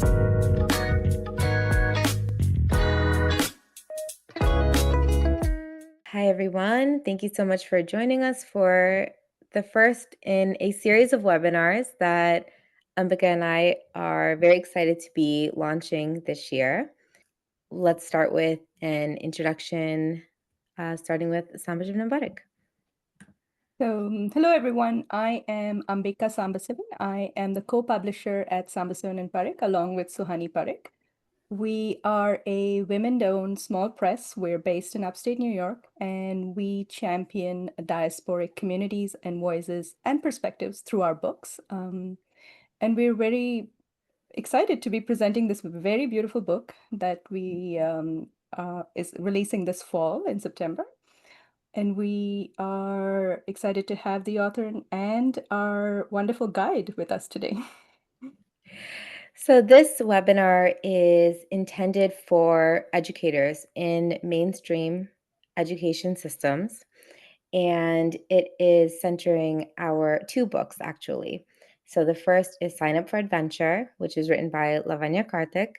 Hi, everyone. Thank you so much for joining us for the first in a series of webinars that Ambika and I are very excited to be launching this year. Let's start with an introduction, starting with Sambasivan and Parikh. So, hello everyone. I am Ambika Sambasivan. I am the co-publisher at Sambasivan and Parikh, along with Suhani Parikh. We are a women-owned small press. We're based in upstate New York, and we champion diasporic communities and voices and perspectives through our books. And we're very excited to be presenting this very beautiful book that we is releasing this fall in September. And we are excited to have the author and our wonderful guide with us today. So this webinar is intended for educators in mainstream education systems, and it is centering our two books, actually. So the first is Sign Up for Adventure, which is written by Lavanya Karthik,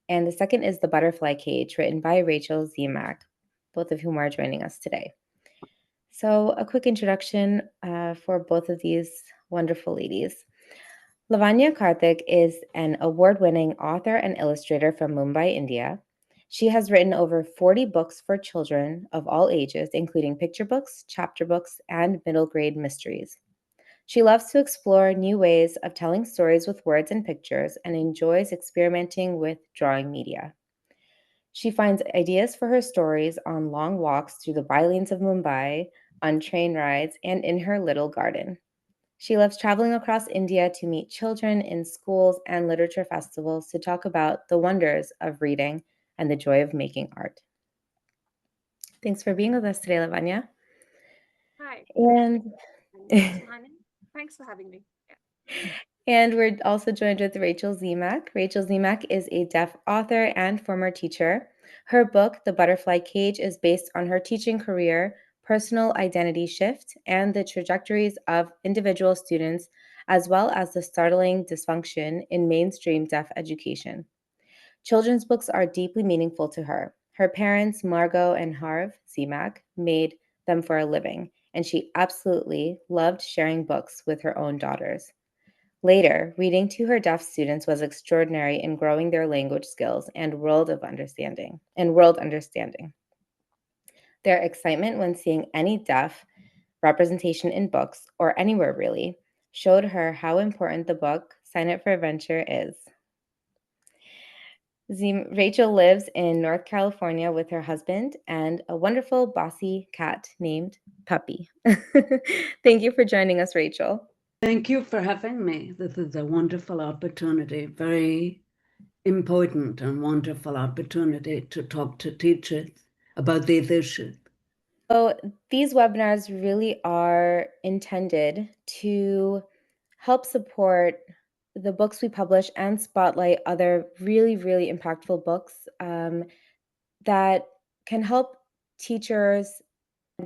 and the second is The Butterfly Cage, written by Rachel Zemach, both of whom are joining us today. So a quick introduction for both of these wonderful ladies. Lavanya Karthik is an award-winning author and illustrator from Mumbai, India. She has written over 40 books for children of all ages, including picture books, chapter books, and middle grade mysteries. She loves to explore new ways of telling stories with words and pictures and enjoys experimenting with drawing media. She finds ideas for her stories on long walks through the bylanes of Mumbai, on train rides, and in her little garden. She loves traveling across India to meet children in schools and literature festivals to talk about the wonders of reading and the joy of making art. Thanks for being with us today, Lavanya. Hi. And Thanks for having me. And we're also joined with Rachel Zemach. Rachel Zemach is a deaf author and former teacher. Her book, The Butterfly Cage, is based on her teaching career, personal identity shift, and the trajectories of individual students, as well as the startling dysfunction in mainstream deaf education. Children's books are deeply meaningful to her. Her parents, Margot and Harv Zemach, made them for a living, and she absolutely loved sharing books with her own daughters. Later, reading to her deaf students was extraordinary in growing their language skills and world understanding. Their excitement when seeing any deaf representation in books, or anywhere really, showed her how important the book Sign Up for Adventure is. Rachel lives in North California with her husband and a wonderful bossy cat named Puppy. Thank you for joining us, Rachel. Thank you for having me. This is a wonderful opportunity, very important and wonderful opportunity to talk to teachers about these issues. So these webinars really are intended to help support the books we publish and spotlight other really, really impactful books that can help teachers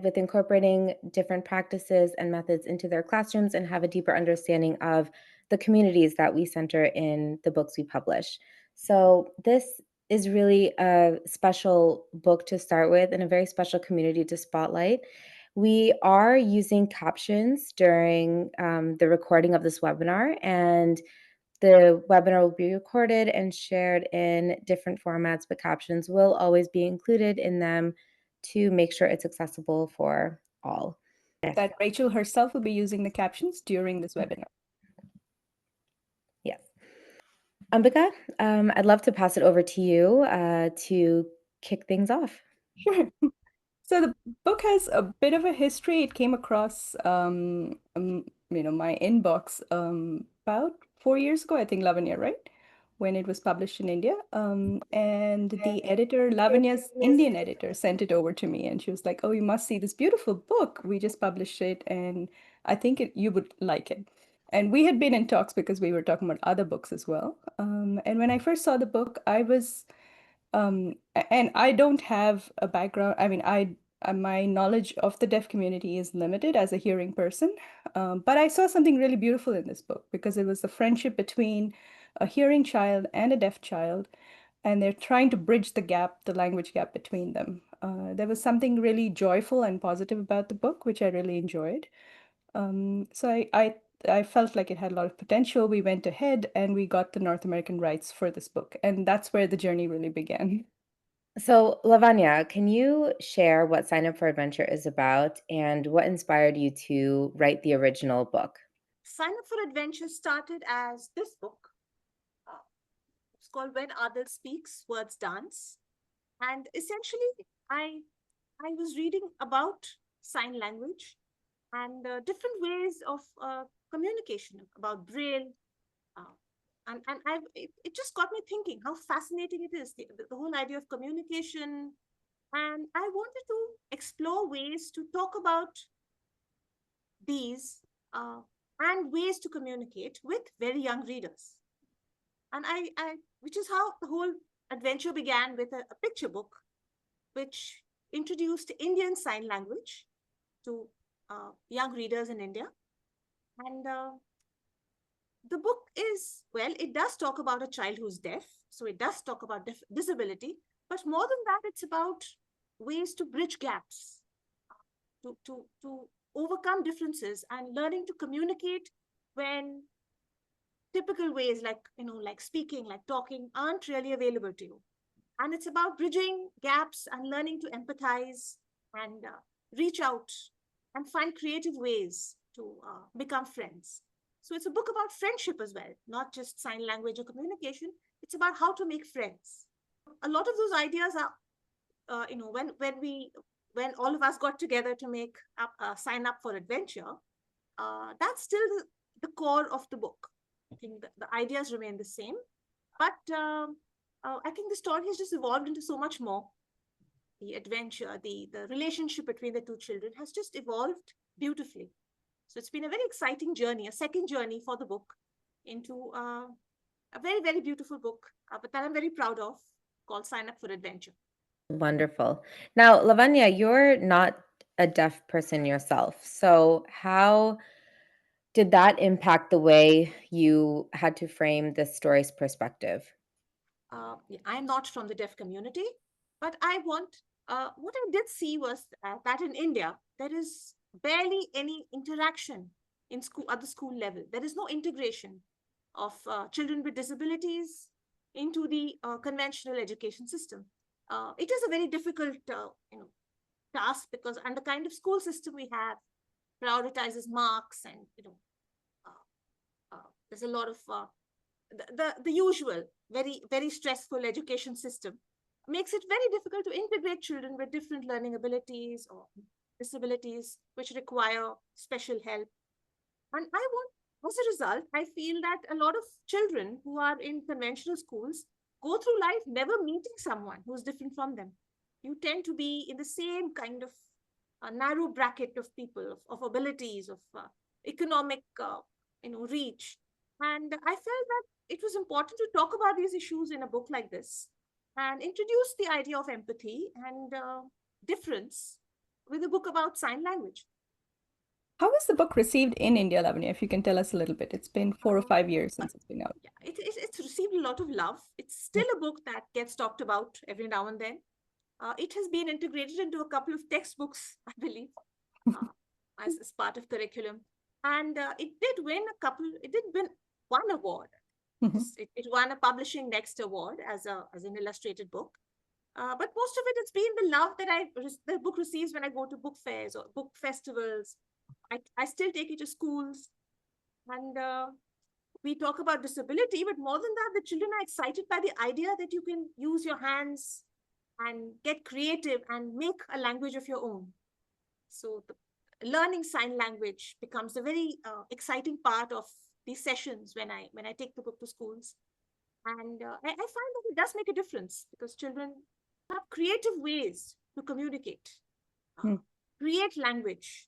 with incorporating different practices and methods into their classrooms and have a deeper understanding of the communities that we center in the books we publish. So this is really a special book to start with and a very special community to spotlight. We are using captions during the recording of this webinar, and the webinar will be recorded and shared in different formats, but captions will always be included in them to make sure it's accessible for all. Yes. That Rachel herself will be using the captions during this webinar. Yes. Ambika, I'd love to pass it over to you to kick things off. Sure. So the book has a bit of a history. It came across, my inbox about 4 years ago, I think, Lavanya, right? When it was published in India. And the editor, Lavanya's Indian editor, sent it over to me, and she was like, "Oh, you must see this beautiful book. We just published it, and I think you would like it." And we had been in talks because we were talking about other books as well. And when I first saw the book, I was and I don't have a background. I mean, my knowledge of the deaf community is limited as a hearing person, but I saw something really beautiful in this book because it was the friendship between a hearing child and a deaf child, and they're trying to bridge the gap, the language gap between them. There was something really joyful and positive about the book, which I really enjoyed. So I felt like it had a lot of potential. We went ahead and we got the North American rights for this book, and that's where the journey really began. So, Lavanya, can you share what Sign Up for Adventure is about and what inspired you to write the original book? Sign Up for Adventure started as this book. Uh, it's called When Adult Speaks, Words Dance. And essentially, I was reading about sign language and different ways of communication, about Braille. Uh, it just got me thinking how fascinating it is, the whole idea of communication. And I wanted to explore ways to talk about these uh, and ways to communicate with very young readers. And which is how the whole adventure began with a picture book, which introduced Indian Sign Language to young readers in India. And the book is, well, it does talk about a child who's deaf. So it does talk about disability. But more than that, it's about ways to bridge gaps, to overcome differences and learning to communicate when typical ways like speaking, like talking aren't really available to you. And it's about bridging gaps and learning to empathize and reach out and find creative ways to become friends. So it's a book about friendship as well, not just sign language or communication. It's about how to make friends. A lot of those ideas are, when all of us got together to make sign up for adventure, that's still the core of the book. I think the ideas remain the same, but I think the story has just evolved into so much more. The adventure, the relationship between the two children has just evolved beautifully. So it's been a very exciting journey, a second journey for the book into a very, very beautiful book, but that I'm very proud of, called Sign Up for Adventure. Wonderful. Now, Lavanya, you're not a deaf person yourself. So, how did that impact the way you had to frame this story's perspective? I'm not from the deaf community, but what I did see was that in India, there is barely any interaction in school at the school level. There is no integration of children with disabilities into the conventional education system. It is a very difficult task, because and the kind of school system we have prioritizes marks, and there's a lot of the usual very, very stressful education system makes it very difficult to integrate children with different learning abilities or disabilities which require special help. And as a result, I feel that a lot of children who are in conventional schools go through life never meeting someone who's different from them. You tend to be in the same kind of narrow bracket of people, of abilities, of economic reach. And I felt that it was important to talk about these issues in a book like this and introduce the idea of empathy and difference with a book about sign language. How was the book received in India, Lavanya? If you can tell us a little bit. It's been 4 or 5 years since it's been out. Yeah, it's received a lot of love. It's still a book that gets talked about every now and then. It has been integrated into a couple of textbooks, I believe, as part of curriculum. And it did win one award. It won a Publishing Next award as an illustrated book. But most of it's been the love that the book receives when I go to book fairs or book festivals. I still take it to schools, and we talk about disability, but more than that, the children are excited by the idea that you can use your hands and get creative and make a language of your own. So learning sign language becomes a very exciting part of these sessions when I take the book to schools. And I find that it does make a difference, because children have creative ways to communicate, create language,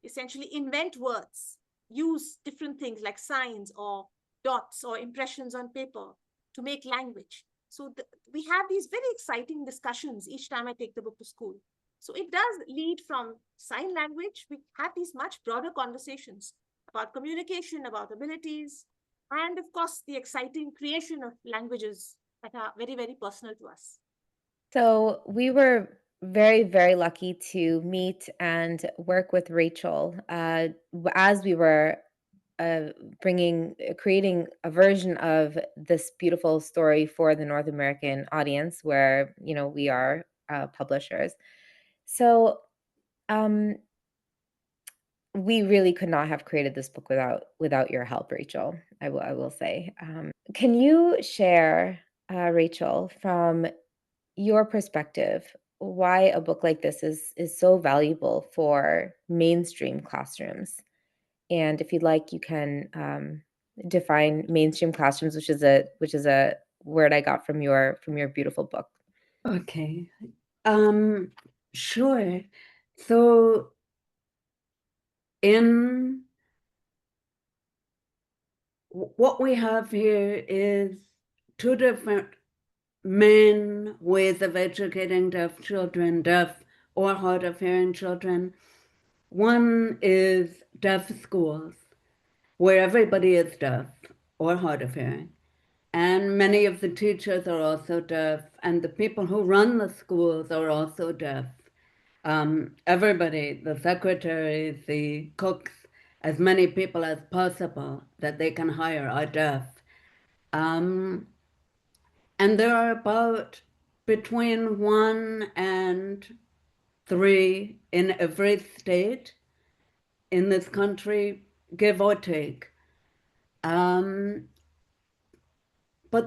essentially invent words, use different things like signs or dots or impressions on paper to make language. So we have these very exciting discussions each time I take the book to school. So it does lead from sign language. We have these much broader conversations about communication, about abilities, and of course, the exciting creation of languages that are very, very personal to us. So we were very, very lucky to meet and work with Rachel as we were uh, creating a version of this beautiful story for the North American audience, where we are publishers. So um, we really could not have created this book without your help, Rachel. I will say. Can you share, Rachel, from your perspective, why a book like this is so valuable for mainstream classrooms? And if you'd like, you can define mainstream classrooms, which is a word I got from your beautiful book. Okay. Sure. So in what we have here is two different main ways of educating deaf children, deaf or hard of hearing children. One is deaf schools, where everybody is deaf or hard of hearing. And many of the teachers are also deaf, and the people who run the schools are also deaf. Everybody, the secretaries, the cooks, as many people as possible that they can hire are deaf. And there are about between 1 and 3 in every state in this country, give or take. But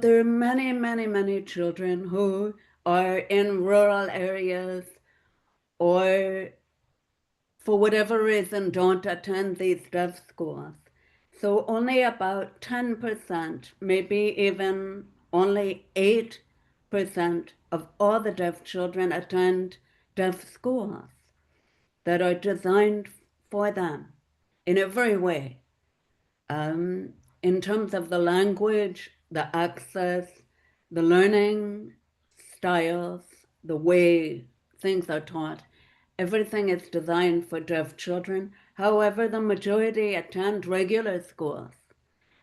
there are many, many, many children who are in rural areas or for whatever reason don't attend these deaf schools. So only about 10%, maybe even only 8% of all the deaf children attend deaf schools that are designed for them in every way. In terms of the language, the access, the learning styles, the way things are taught, everything is designed for deaf children. However, the majority attend regular schools,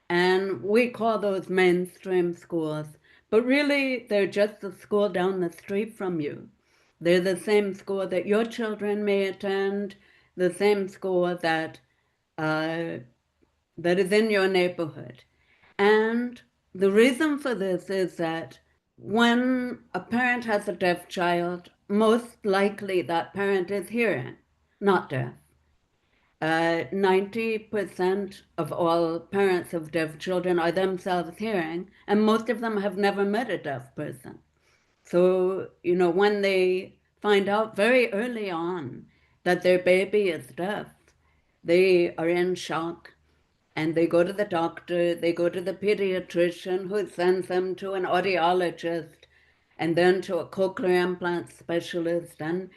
and we call those mainstream schools, but really they're just the school down the street from you. They're the same school that your children may attend, the same school that is in your neighborhood. And the reason for this is that when a parent has a deaf child, most likely that parent is hearing, not deaf. 90% of all parents of deaf children are themselves hearing, and most of them have never met a deaf person. So, when they find out very early on that their baby is deaf, they are in shock. And they go to the doctor, they go to the pediatrician who sends them to an audiologist and then to a cochlear implant specialist. And,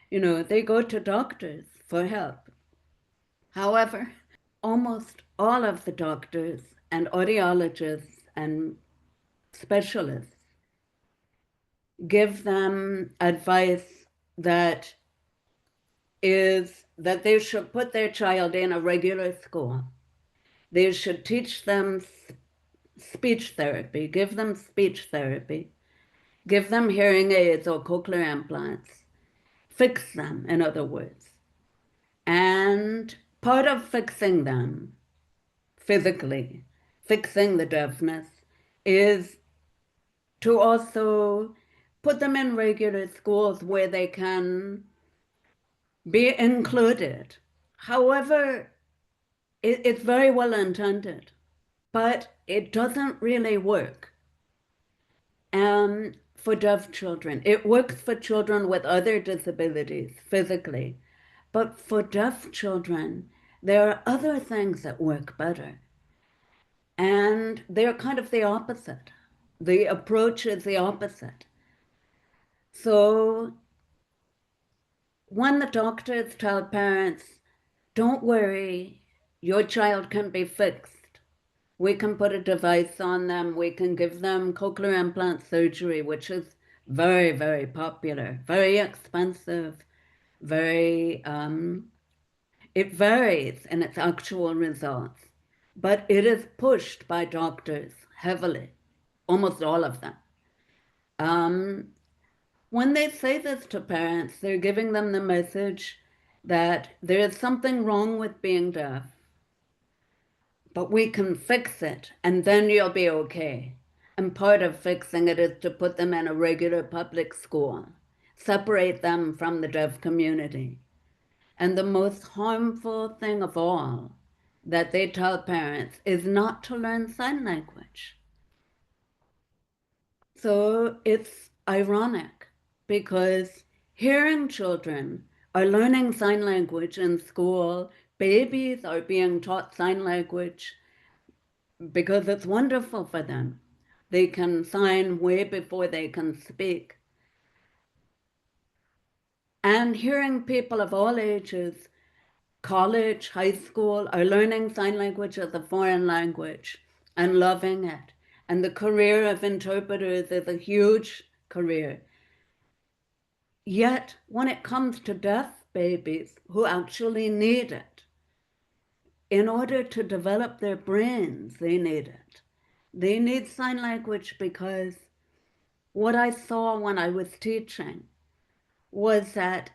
they go to doctors for help. However, almost all of the doctors and audiologists and specialists give them advice that is that they should put their child in a regular school. They should teach them speech therapy, give them speech therapy, give them hearing aids or cochlear implants, fix them, in other words. And part of fixing them physically, fixing the deafness, is to also put them in regular schools where they can be included. However, it's very well intended, but it doesn't really work for deaf children. It works for children with other disabilities physically, but for deaf children, there are other things that work better. And they're kind of the opposite. The approach is the opposite. So when the doctors tell parents, don't worry, your child can be fixed. We can put a device on them. We can give them cochlear implant surgery, which is very, very popular, very expensive, very, it varies in its actual results. but it is pushed by doctors heavily, almost all of them. When they say this to parents, they're giving them the message that there is something wrong with being deaf, but we can fix it and then you'll be okay. And part of fixing it is to put them in a regular public school, separate them from the deaf community. And the most harmful thing of all that they tell parents is not to learn sign language. So it's ironic because hearing children are learning sign language in school, babies are being taught sign language because it's wonderful for them. They can sign way before they can speak. And hearing people of all ages, college, high school, are learning sign language as a foreign language and loving it. And the career of interpreters is a huge career. Yet, when it comes to deaf babies who actually need it, in order to develop their brains, they need it. They need sign language because what I saw when I was teaching was that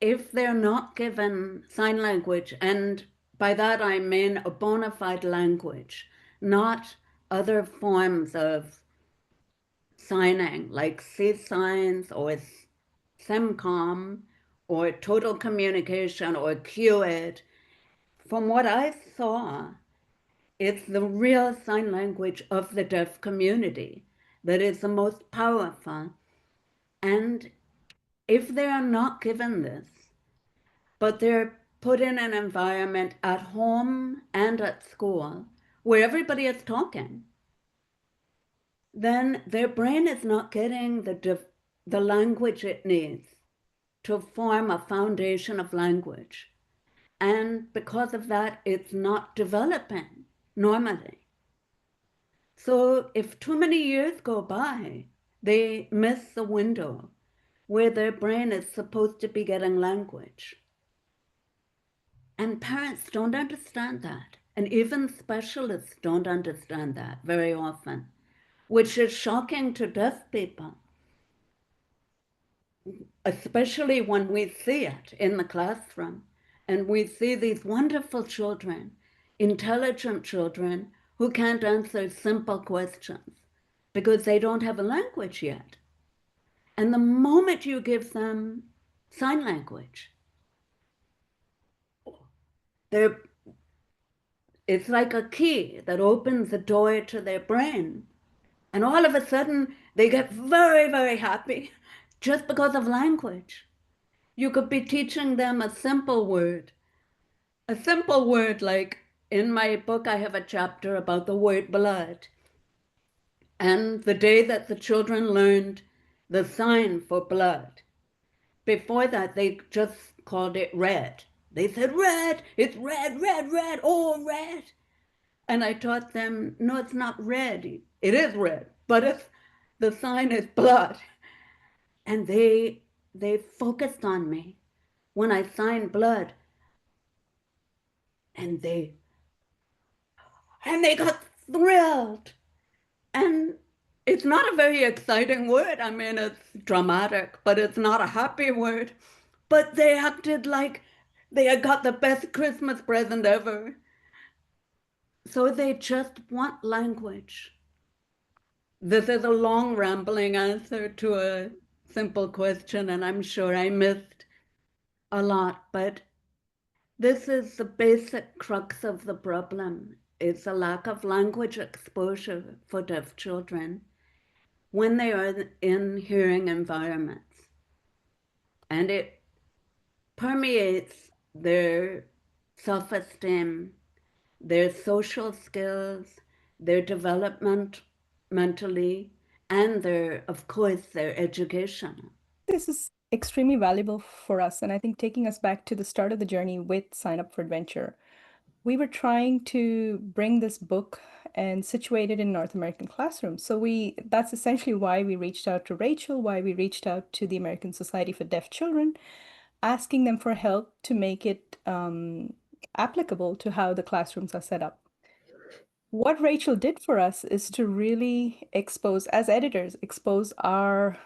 if they're not given sign language, and by that I mean a bona fide language, not other forms of signing like C signs or SEMCOM or total communication or QED, from what I saw, it's the real sign language of the deaf community that is the most powerful. And if they are not given this, but they're put in an environment at home and at school where everybody is talking, then their brain is not getting the language it needs to form a foundation of language. And because of that, it's not developing normally. So if too many years go by, they miss the window where their brain is supposed to be getting language. And parents don't understand that. And even specialists don't understand that very often, which is shocking to deaf people, especially when we see it in the classroom. And we see these wonderful children, intelligent children, who can't answer simple questions because they don't have a language yet. And the moment you give them sign language, it's like a key that opens the door to their brain. And all of a sudden, they get very, very happy just because of language. You could be teaching them a simple word like in my book, I have a chapter about the word blood. And the day that the children learned the sign for blood, before that, they just called it red. They said, red, it's red, red, red, oh, red. And I taught them, no, it's not red. It is red, but the sign is blood. And they focused on me when I signed blood. And they got thrilled. And it's not a very exciting word. I mean, it's dramatic, but it's not a happy word. But they acted like they had got the best Christmas present ever. So they just want language. This is a long, rambling answer to a simple question, and I'm sure I missed a lot, but this is the basic crux of the problem. It's a lack of language exposure for deaf children when they are in hearing environments. And it permeates their self-esteem, their social skills, their development mentally, and of course, their education. This is extremely valuable for us. And I think taking us back to the start of the journey with Sign Up for Adventure, we were trying to bring this book and situate it in North American classrooms. So that's essentially why we reached out to Rachel, why we reached out to the American Society for Deaf Children, asking them for help to make it applicable to how the classrooms are set up. what Rachel did for us is to really expose, as editors, expose our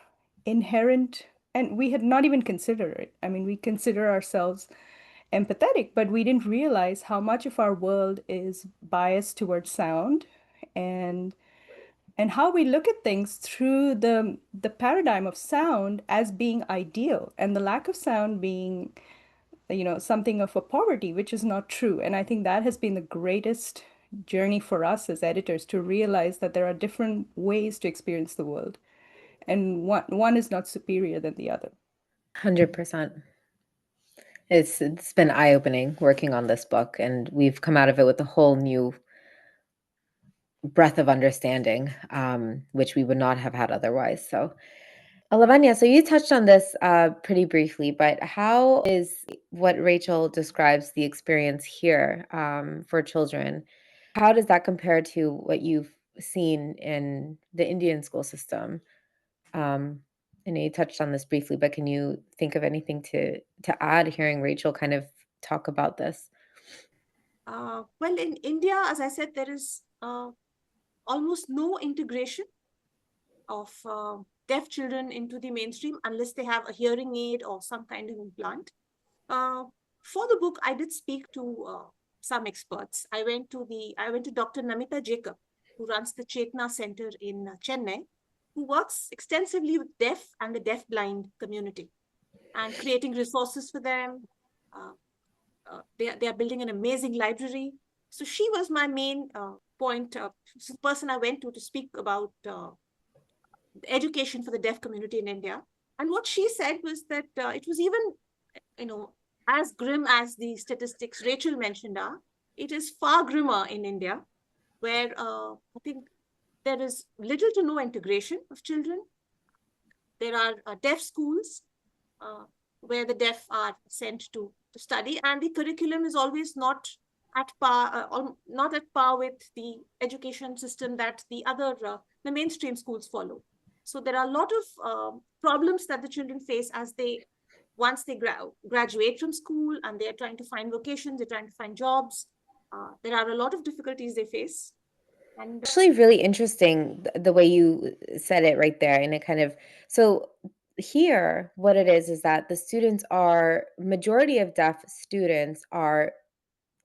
inherent, and we had not even considered it. I mean, we consider ourselves empathetic, but we didn't realize how much of our world is biased towards sound and how we look at things through the paradigm of sound as being ideal and the lack of sound being, something of a poverty, which is not true. And I think that has been the greatest journey for us as editors, to realize that there are different ways to experience the world, and one is not superior than the other. 100%. It's been eye-opening working on this book, and we've come out of it with a whole new breadth of understanding, which we would not have had otherwise. So, Lavanya, so you touched on this pretty briefly, but how is what Rachel describes the experience here for children? How does that compare to what you've seen in the Indian school system? I know you touched on this briefly, but can you think of anything to add, hearing Rachel kind of talk about this? Well, in India, as I said, there is almost no integration of deaf children into the mainstream unless they have a hearing aid or some kind of implant. For the book, I did speak to some experts. I went to Dr. Namita Jacob, who runs the Chetna Center in Chennai, who works extensively with deaf and the deaf-blind community and creating resources for them. They are building an amazing library. So she was my main person I went to speak about education for the deaf community in India. And what she said was that it was even, as grim as the statistics Rachel mentioned are, it is far grimmer in India, where I think there is little to no integration of children. There are deaf schools where the deaf are sent to study, and the curriculum is always not at par, not at par with the education system that the mainstream schools follow. So there are a lot of problems that the children face once they graduate from school and they're trying to find vocations, they're trying to find jobs. There are a lot of difficulties they face. And Actually, really interesting the way you said it right there. And it kind of, so here, what it is that the students are, majority of deaf students are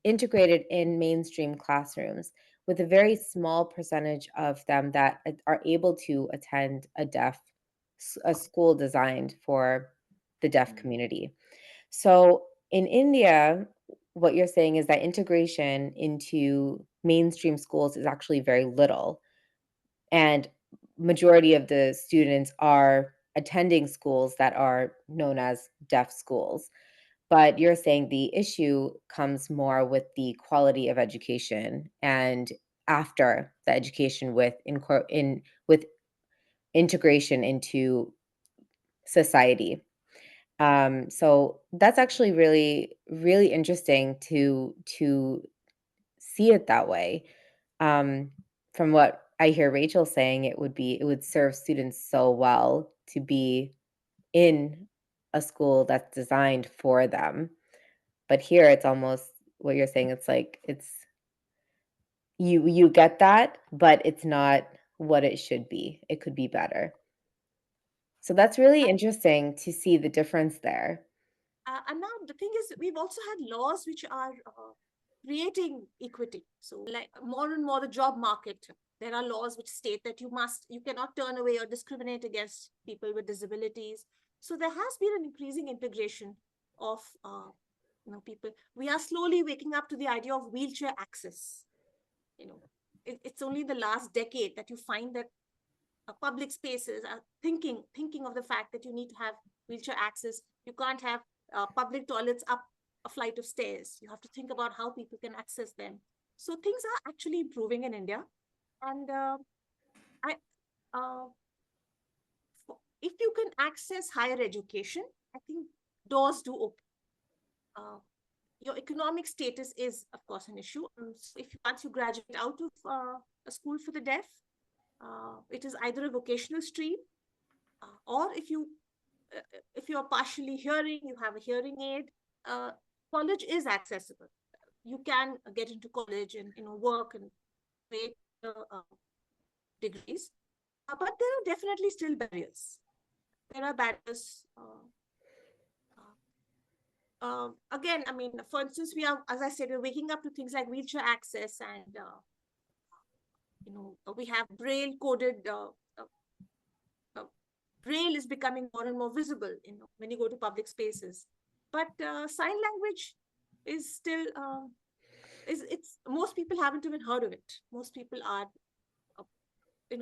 integrated in mainstream classrooms, with a very small percentage of them that are able to attend a school designed for the deaf community. So in India, what you're saying is that integration into mainstream schools is actually very little, and majority of the students are attending schools that are known as deaf schools. But you're saying the issue comes more with the quality of education, and after the education with with integration into society. So that's actually really, really interesting to see it that way. From what I hear Rachel saying, it would serve students so well to be in a school that's designed for them. But here it's almost what you're saying, it's like you get that, but it's not what it should be. It could be better. So that's really interesting to see the difference there. and now the thing is, we've also had laws which are creating equity. So like more and more the job market, there are laws which state that you cannot turn away or discriminate against people with disabilities. So there has been an increasing integration of people. We are slowly waking up to the idea of wheelchair access. It's only the last decade that you find that public spaces are thinking of the fact that you need to have wheelchair access. You can't have public toilets up a flight of stairs. You have to think about how people can access them. So things are actually improving in India. And if you can access higher education, I think doors do open. Your economic status is, of course, an issue. So once you graduate out of a school for the deaf, it is either a vocational stream, or if you are partially hearing, you have a hearing aid, college is accessible. You can get into college and work and way to degrees. But there are definitely still barriers. There are barriers. Again, I mean, for instance, we are, as I said, we're waking up to things like wheelchair access, and we have braille coded. Braille is becoming more and more visible, when you go to public spaces. But sign language is still it's most people haven't even heard of it. Most people are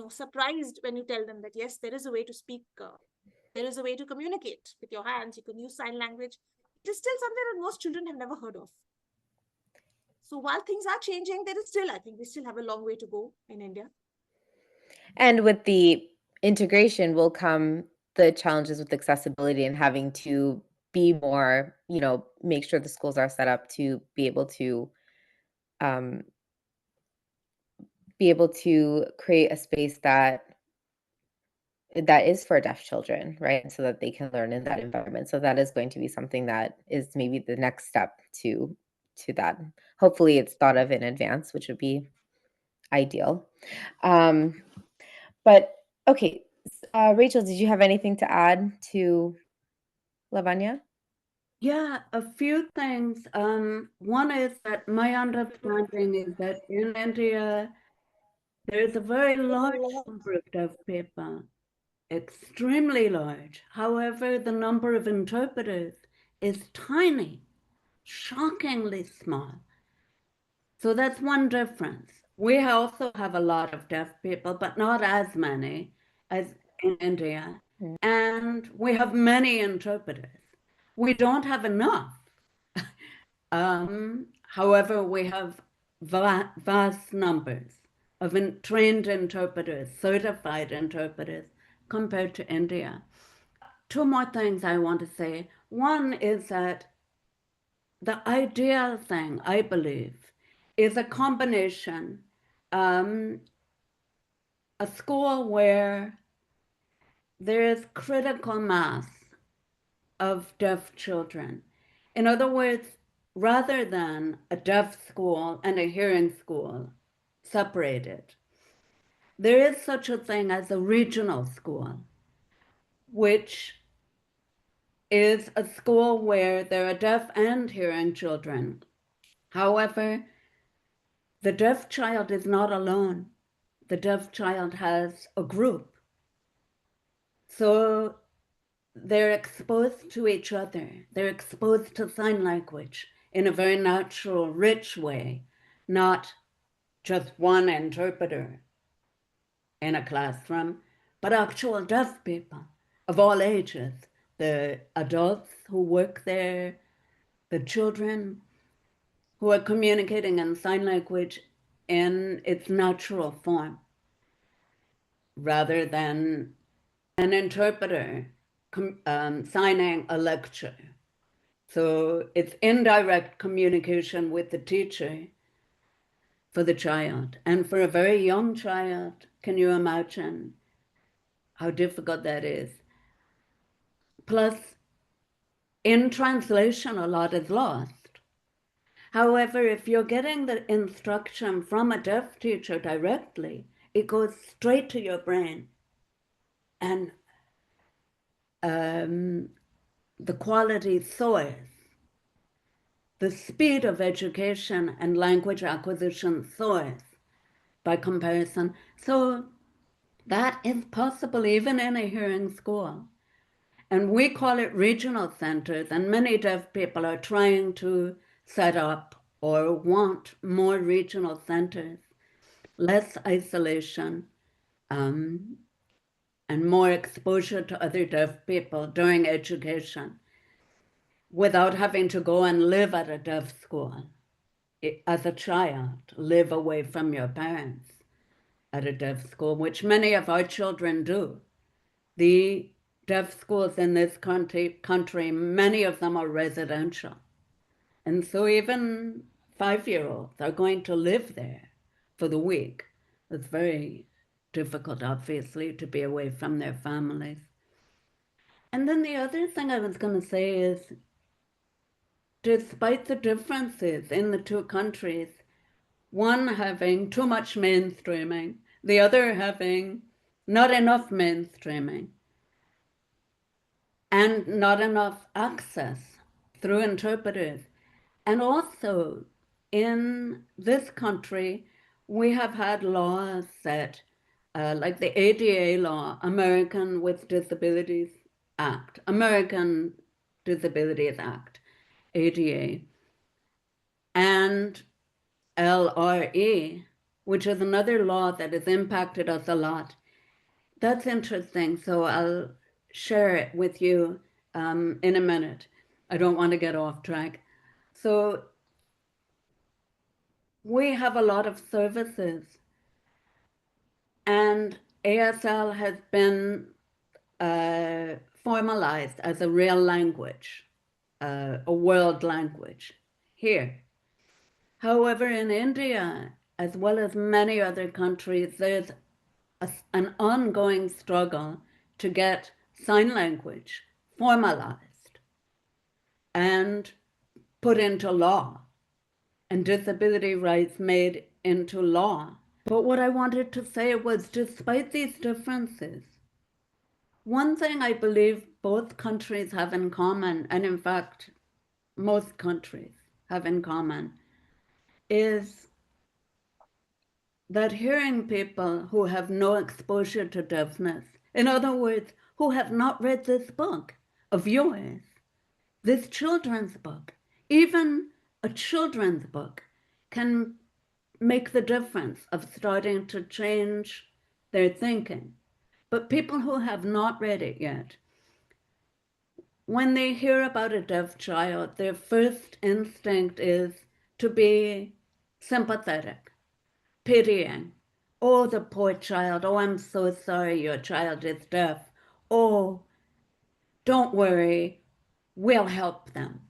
surprised when you tell them that yes, there is a way to speak. There is a way to communicate with your hands. You can use sign language. It is still something that most children have never heard of. So while things are changing, there is still, I think we still have a long way to go in India. And with the integration will come the challenges with accessibility and having to be more, make sure the schools are set up to be able to create a space that is for deaf children, right? So that they can learn in that environment. So that is going to be something that is maybe the next step to that. Hopefully it's thought of in advance, which would be ideal. But okay, Rachel, did you have anything to add to Lavanya? Yeah, a few things. One is that my understanding is that in India, there is a very large number of deaf people, extremely large. However, the number of interpreters is tiny, shockingly small. So that's one difference. We also have a lot of deaf people, but not as many as in India. And we have many interpreters. We don't have enough. However, we have vast numbers of trained interpreters, certified interpreters, compared to India. Two more things I want to say. One is that the ideal thing, I believe, is a combination, a school where there is critical mass of deaf children. In other words, rather than a deaf school and a hearing school separated, there is such a thing as a regional school, which is a school where there are deaf and hearing children. However, the deaf child is not alone. The deaf child has a group. So they're exposed to each other. They're exposed to sign language in a very natural, rich way, not just one interpreter in a classroom, but actual deaf people of all ages, the adults who work there, the children who are communicating in sign language in its natural form, rather than an interpreter signing a lecture. So it's indirect communication with the teacher for the child. And for a very young child, can you imagine how difficult that is? Plus, in translation, a lot is lost. However, if you're getting the instruction from a deaf teacher directly, it goes straight to your brain. And the quality soars. The speed of education and language acquisition soars by comparison. So that is possible even in a hearing school. And we call it regional centers, and many deaf people are trying to set up or want more regional centers, less isolation, and more exposure to other deaf people during education without having to go and live at a deaf school. As a child, live away from your parents at a deaf school, which many of our children do. The deaf schools in this country, many of them are residential. And so even 5-year-olds are going to live there for the week. It's very difficult, obviously, to be away from their families. And then the other thing I was going to say is, despite the differences in the two countries, one having too much mainstreaming, the other having not enough mainstreaming, and not enough access through interpreters. And also, in this country, we have had laws that, like the ADA law, American with Disabilities Act, American Disabilities Act, ADA, and LRE, which is another law that has impacted us a lot. That's interesting. So I'll share it with you in a minute. I don't want to get off track. So we have a lot of services, and ASL has been formalized as a real language, a world language here. However, in India, as well as many other countries, there's an ongoing struggle to get sign language formalized and put into law, and disability rights made into law. But what I wanted to say was, despite these differences, one thing I believe both countries have in common, and in fact, most countries have in common, is that hearing people who have no exposure to deafness, in other words, who have not read this book of yours, this children's book, even a children's book, can make the difference of starting to change their thinking. But people who have not read it yet, when they hear about a deaf child, their first instinct is to be sympathetic, pitying. Oh, the poor child. Oh, I'm so sorry your child is deaf. Oh, don't worry. We'll help them.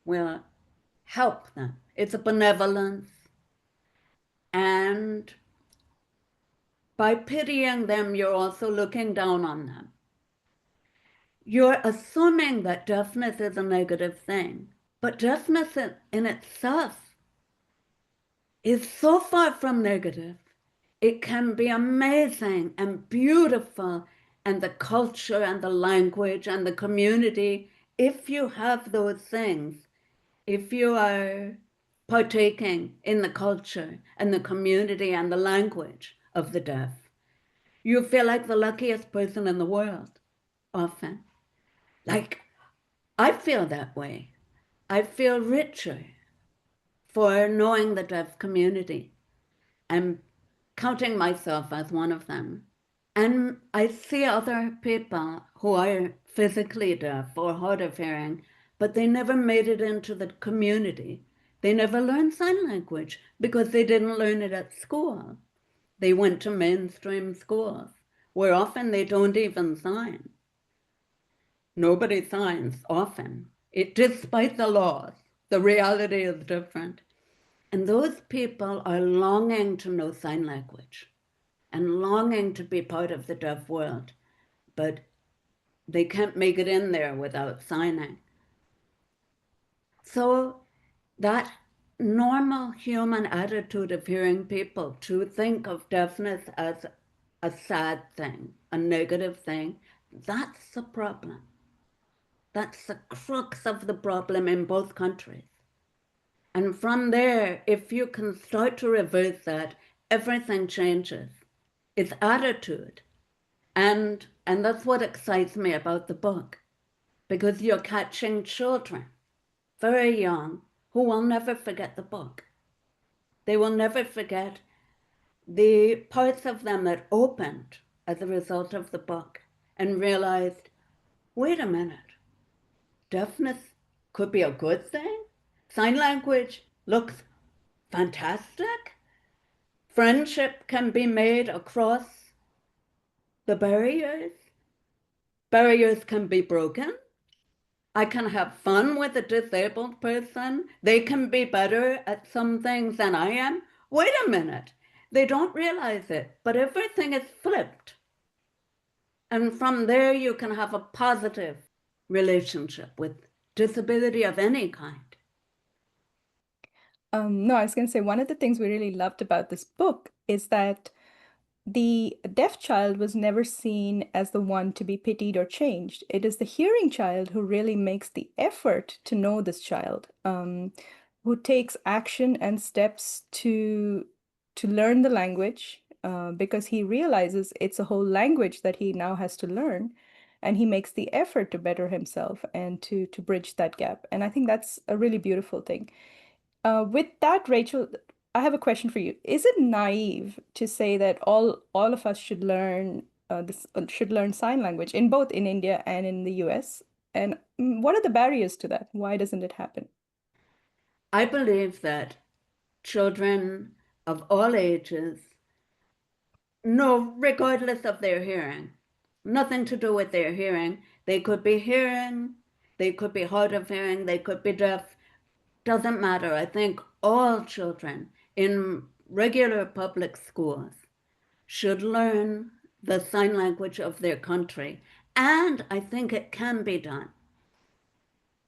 We'll help them. It's a benevolence. And by pitying them, you're also looking down on them. You're assuming that deafness is a negative thing. But deafness in itself is so far from negative. It can be amazing and beautiful, and the culture and the language and the community, if you have those things, if you are partaking in the culture and the community and the language of the deaf, you feel like the luckiest person in the world, often. Like, I feel that way. I feel richer for knowing the deaf community and counting myself as one of them. And I see other people who are physically deaf or hard of hearing, but they never made it into the community. They never learned sign language because they didn't learn it at school. They went to mainstream schools where often they don't even sign. Nobody signs often. Despite the laws, the reality is different. And those people are longing to know sign language and longing to be part of the deaf world, but they can't make it in there without signing. So that normal human attitude of hearing people to think of deafness as a sad thing, a negative thing, that's the problem. That's the crux of the problem in both countries. And from there, if you can start to reverse that, everything changes. It's attitude. And that's what excites me about the book, because you're catching children, very young, who will never forget the book. They will never forget the parts of them that opened as a result of the book and realized, wait a minute, deafness could be a good thing? Sign language looks fantastic. Friendship can be made across the barriers. Barriers can be broken. I can have fun with a disabled person. They can be better at some things than I am. Wait a minute. They don't realize it, but everything is flipped. And from there, you can have a positive relationship with disability of any kind. No, I was going to say one of the things we really loved about this book is that the deaf child was never seen as the one to be pitied or changed. It is the hearing child who really makes the effort to know this child, who takes action and steps to learn the language, because he realizes it's a whole language that he now has to learn, and he makes the effort to better himself and to bridge that gap. And I think that's a really beautiful thing. With that, Rachel, I have a question for you. Is it naive to say that all of us should learn should learn sign language in both in India and in the US? And what are the barriers to that? Why doesn't it happen? I believe that children of all ages know, regardless of their hearing, nothing to do with their hearing. They could be hearing, they could be hard of hearing, they could be deaf. Doesn't matter. I think all children in regular public schools should learn the sign language of their country. And I think it can be done.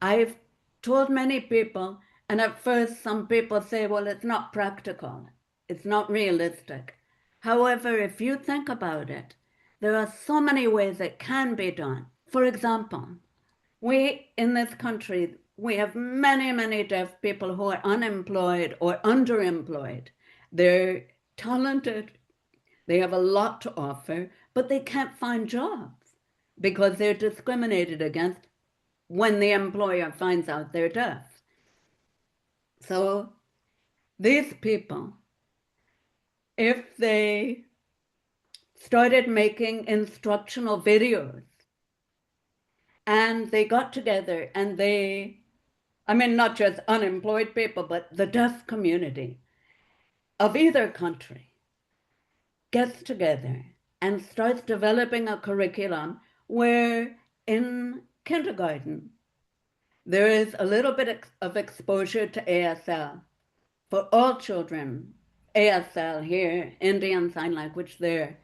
I've told many people, and at first some people say, well, it's not practical, it's not realistic. However, if you think about it, there are so many ways it can be done. For example, we in this country, we have many, many deaf people who are unemployed or underemployed. They're talented, they have a lot to offer, but they can't find jobs because they're discriminated against when the employer finds out they're deaf. So these people, if they started making instructional videos and they got together and not just unemployed people, but the deaf community of either country gets together and starts developing a curriculum where in kindergarten, there is a little bit of exposure to ASL for all children. ASL here, Indian Sign Language there.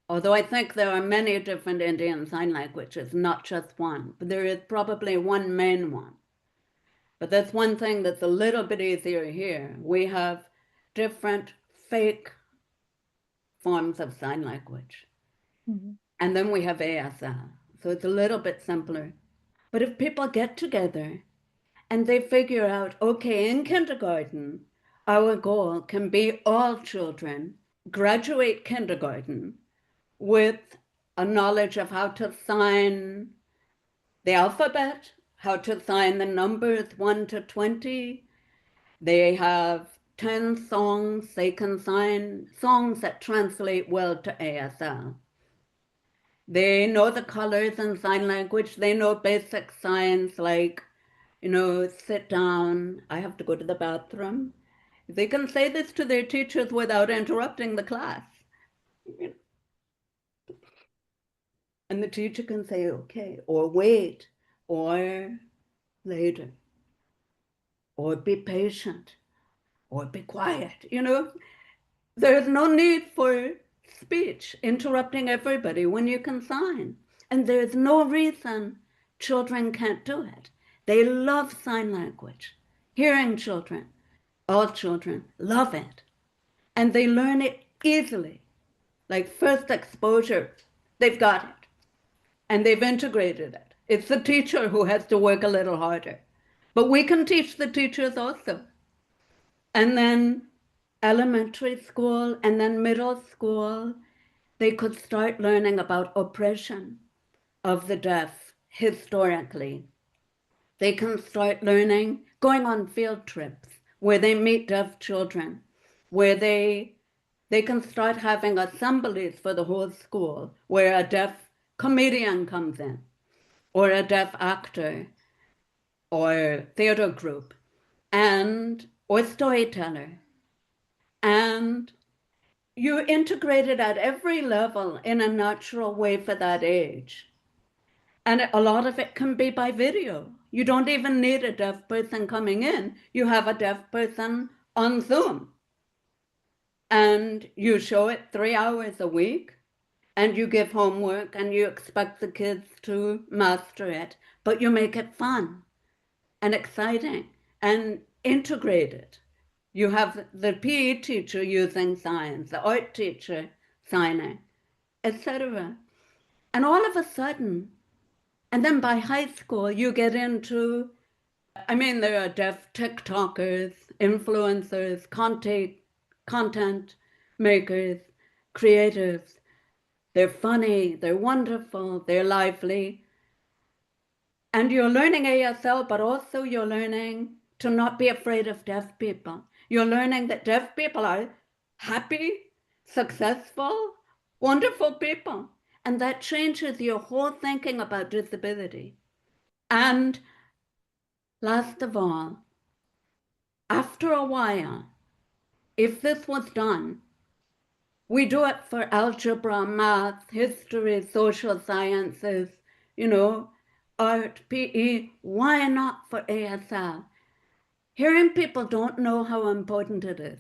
Although I think there are many different Indian Sign Languages, not just one, but there is probably one main one. But that's one thing that's a little bit easier here. We have different fake forms of sign language. Mm-hmm. And then we have ASL. So it's a little bit simpler. But if people get together and they figure out, okay, in kindergarten, our goal can be all children graduate kindergarten with a knowledge of how to sign the alphabet, how to sign the numbers 1 to 20. They have 10 songs. They can sign songs that translate well to ASL. They know the colors in sign language. They know basic signs like, sit down, I have to go to the bathroom. They can say this to their teachers without interrupting the class. And the teacher can say, okay, or wait, or later, or be patient, or be quiet. There's no need for speech interrupting everybody when you can sign. And there's no reason children can't do it. They love sign language. Hearing children, all children love it. And they learn it easily. Like first exposure, they've got it. And they've integrated it. It's the teacher who has to work a little harder. But we can teach the teachers also. And then elementary school and then middle school, they could start learning about oppression of the deaf historically. They can start learning, going on field trips where they meet deaf children, where they can start having assemblies for the whole school where a deaf comedian comes in, or a deaf actor, or theater group, or storyteller. And you integrate it at every level in a natural way for that age. And a lot of it can be by video. You don't even need a deaf person coming in. You have a deaf person on Zoom. And you show it 3 hours a week, and you give homework, and you expect the kids to master it, but you make it fun and exciting. And integrated. You have the PE teacher using signs, the art teacher signing, etc. And all of a sudden, and then by high school, you get into, I mean, there are deaf TikTokers, influencers, content makers, creators. They're funny, they're wonderful, they're lively. And you're learning ASL, but also you're learning to not be afraid of deaf people. You're learning that deaf people are happy, successful, wonderful people. And that changes your whole thinking about disability. And last of all, after a while, if this was done, we do it for algebra, math, history, social sciences, art, PE. Why not for ASL? Hearing people don't know how important it is.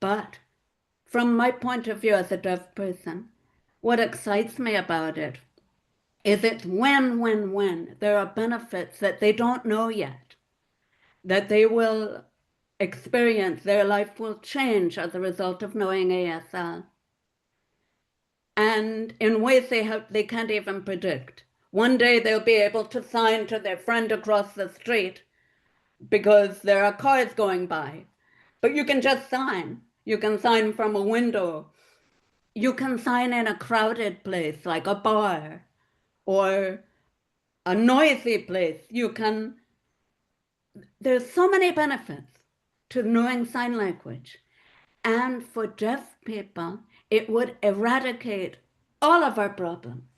But from my point of view as a deaf person, what excites me about it is it's when. There are benefits that they don't know yet, that they will experience, their life will change as a result of knowing ASL. And in ways they can't even predict. One day they'll be able to sign to their friend across the street because there are cars going by. But you can just sign. You can sign from a window. You can sign in a crowded place like a bar or a noisy place. There's so many benefits to knowing sign language. And for deaf people, it would eradicate all of our problems.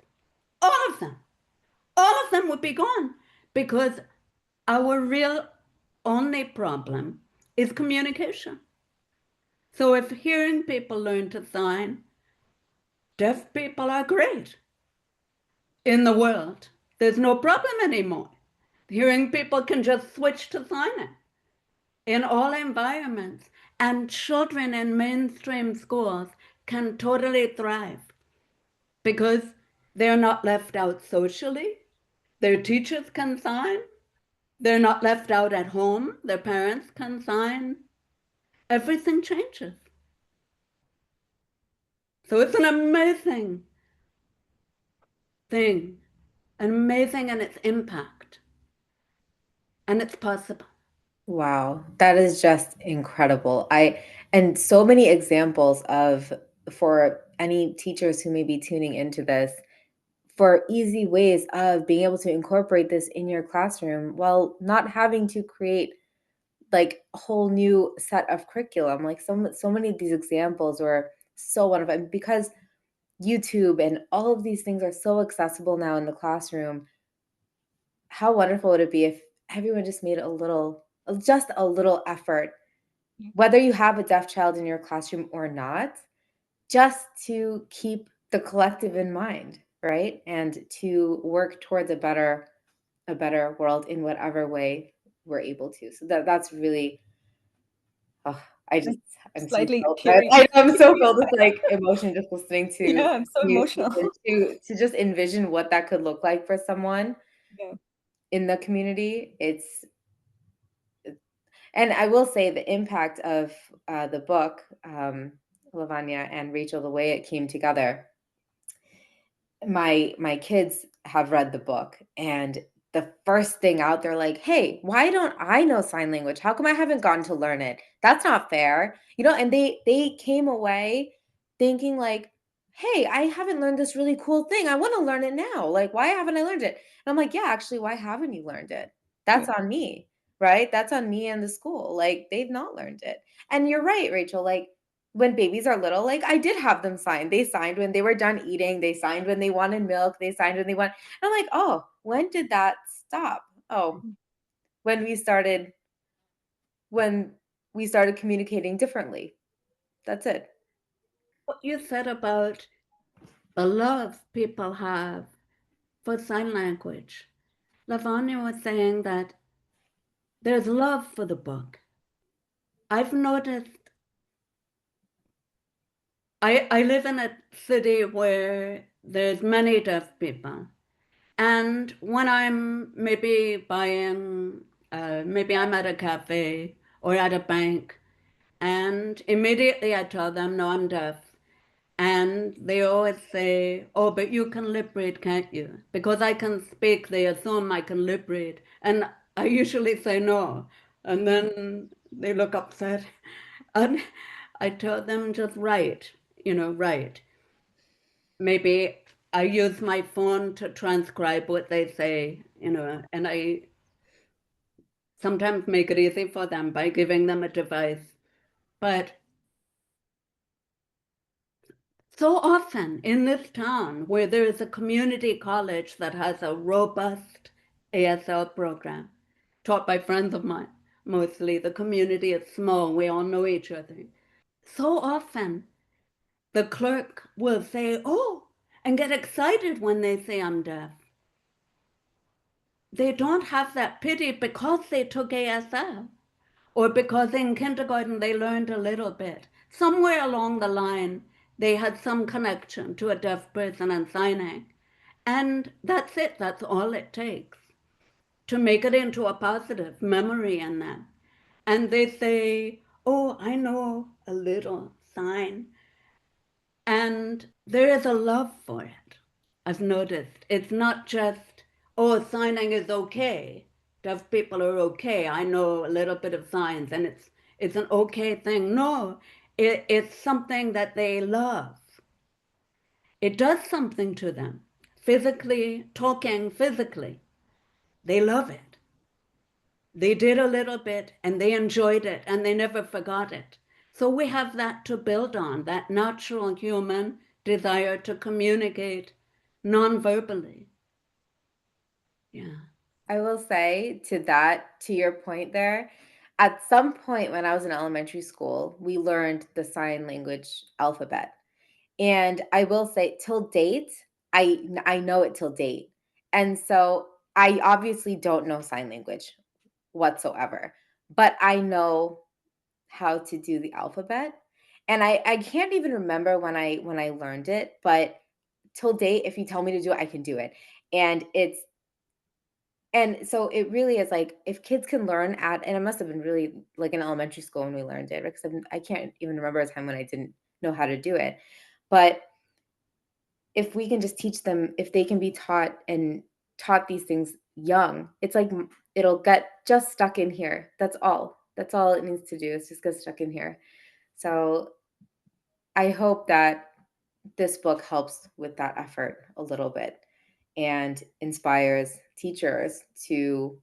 All of them. All of them would be gone because our real only problem is communication. So if hearing people learn to sign, deaf people are great in the world. There's no problem anymore. Hearing people can just switch to signing in all environments. And children in mainstream schools can totally thrive because they're not left out socially. Their teachers can sign. They're not left out at home. Their parents can sign. Everything changes. So it's an amazing thing, amazing in its impact. And it's possible. Wow, that is just incredible. And so many examples for any teachers who may be tuning into this, for easy ways of being able to incorporate this in your classroom while not having to create like a whole new set of curriculum. Like so many of these examples were so wonderful. And because YouTube and all of these things are so accessible now in the classroom, how wonderful would it be if everyone just made just a little effort, whether you have a deaf child in your classroom or not, just to keep the collective in mind, right? And to work towards a better world in whatever way we're able to. So that's really, oh, I'm so Slightly filled. teary. I'm so filled with like emotion just listening to Yeah, I'm so you emotional. to just envision what that could look like for someone Yeah. in the community. And I will say the impact of the book, Lavanya and Rachel, the way it came together. My kids have read the book, and the first thing out, they're like, "Hey, why don't I know sign language? How come I haven't gotten to learn it? That's not fair." And they came away thinking like, "Hey, I haven't learned this really cool thing. I want to learn it now. Like, why haven't I learned it?" And I'm like, "Yeah, actually, why haven't you learned it? That's on me." Right? That's on me and the school. Like, they've not learned it. And you're right, Rachel. Like, when babies are little, like I did have them sign. They signed when they were done eating. They signed when they wanted milk. They signed when they want. And I'm like, oh, when did that stop? Oh, when we started communicating differently. That's it. What you said about the love people have for sign language. Lavanya was saying that there's love for the book. I've noticed, I live in a city where there's many deaf people. And when I'm maybe maybe I'm at a cafe or at a bank. And immediately I tell them, no, I'm deaf. And they always say, oh, but you can lip read, can't you? Because I can speak, they assume I can lip read. And I usually say no. And then they look upset. And I tell them just write, write. Maybe I use my phone to transcribe what they say, and I sometimes make it easy for them by giving them a device. But so often in this town where there is a community college that has a robust ASL program taught by friends of mine, mostly the community is small, we all know each other. So often the clerk will say, oh, and get excited when they say I'm deaf. They don't have that pity because they took ASL or because in kindergarten they learned a little bit. Somewhere along the line, they had some connection to a deaf person and signing. And that's it, that's all it takes to make it into a positive memory in them. And they say, oh, I know a little sign. And there is a love for it. I've noticed it's not just, oh, signing is okay. Deaf people are okay. I know a little bit of signs and it's an okay thing. No, it's something that they love. It does something to them. Physically, talking physically. They love it. They did a little bit and they enjoyed it and they never forgot it. So we have that to build on, that natural human desire to communicate non-verbally. Yeah. I will say to your point there, at some point when I was in elementary school, we learned the sign language alphabet. And I will say till date, I know it till date. And so I obviously don't know sign language whatsoever, but I know how to do the alphabet. And I can't even remember when I learned it, but till date, if you tell me to do it, I can do it. And so it really is like if kids can learn and it must have been really like in elementary school when we learned it, because I can't even remember a time when I didn't know how to do it. But if we can just teach them, if they can be taught these things young, it's like it'll get just stuck in here. That's all. That's all it needs to do is just get stuck in here. So I hope that this book helps with that effort a little bit and inspires teachers to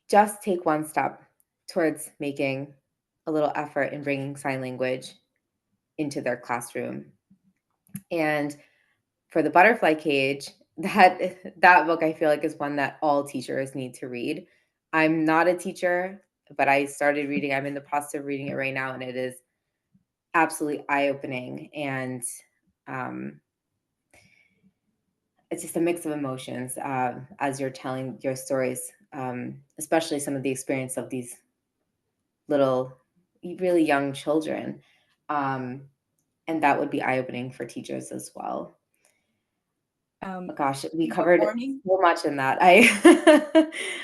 just take one step towards making a little effort in bringing sign language into their classroom. And for the butterfly cage, that book I feel like is one that all teachers need to read. I'm not a teacher, but I started reading. I'm in the process of reading it right now, and it is absolutely eye-opening. And it's just a mix of emotions as you're telling your stories, especially some of the experience of these little, really young children. And that would be eye-opening for teachers as well. Gosh, we covered so much in that.